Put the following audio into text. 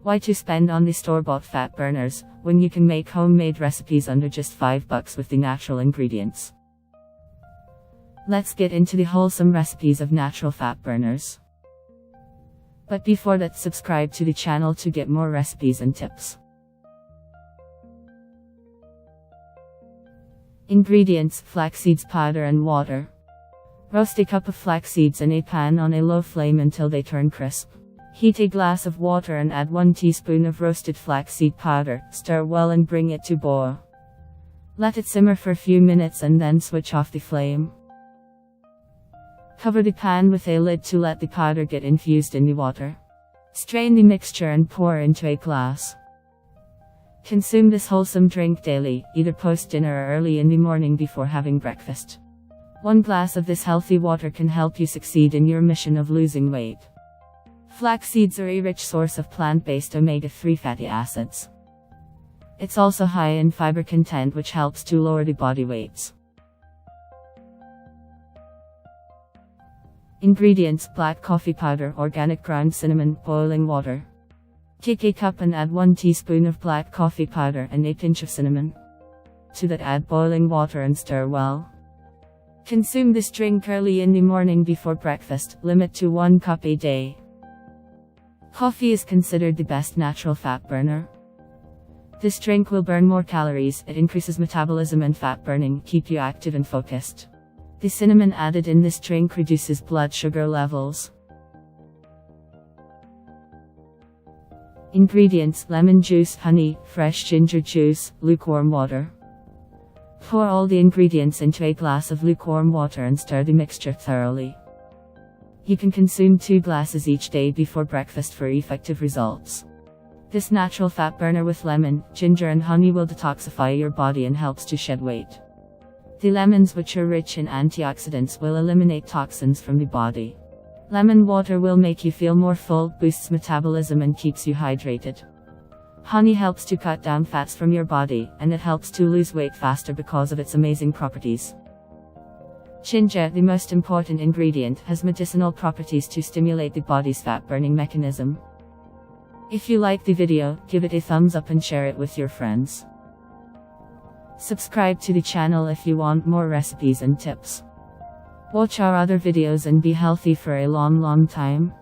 Why to spend on the store-bought fat burners, when you can make homemade recipes under just $5 with the natural ingredients? Let's get into the wholesome recipes of natural fat burners. But before that, subscribe to the channel to get more recipes and tips. Ingredients: flax seeds powder and water. Roast a cup of flax seeds in a pan on a low flame until they turn crisp. Heat a glass of water and add 1 teaspoon of roasted flaxseed powder, stir well and bring it to boil. Let it simmer for a few minutes and then switch off the flame. Cover the pan with a lid to let the powder get infused in the water. Strain the mixture and pour into a glass. Consume this wholesome drink daily, either post-dinner or early in the morning before having breakfast. 1 glass of this healthy water can help you succeed in your mission of losing weight. Flax seeds are a rich source of plant-based omega-3 fatty acids. It's also high in fiber content, which helps to lower the body weights. Ingredients: black coffee powder, organic ground cinnamon, boiling water. Take a cup and add 1 teaspoon of black coffee powder and a pinch of cinnamon. To that, add boiling water and stir well. Consume this drink early in the morning before breakfast, limit to 1 cup a day. Coffee is considered the best natural fat burner. This drink will burn more calories, it increases metabolism and fat burning, keep you active and focused. The cinnamon added in this drink reduces blood sugar levels. Ingredients: lemon juice, honey, fresh ginger juice, lukewarm water. Pour all the ingredients into a glass of lukewarm water and stir the mixture thoroughly. You can consume 2 glasses each day before breakfast for effective results. This natural fat burner with lemon, ginger and honey will detoxify your body and helps to shed weight. The lemons, which are rich in antioxidants, will eliminate toxins from the body. Lemon water will make you feel more full, boosts metabolism and keeps you hydrated. Honey helps to cut down fats from your body, and it helps to lose weight faster because of its amazing properties. Ginger, the most important ingredient, has medicinal properties to stimulate the body's fat-burning mechanism. If you like the video, give it a thumbs up and share it with your friends. Subscribe to the channel if you want more recipes and tips. Watch our other videos and be healthy for a long time.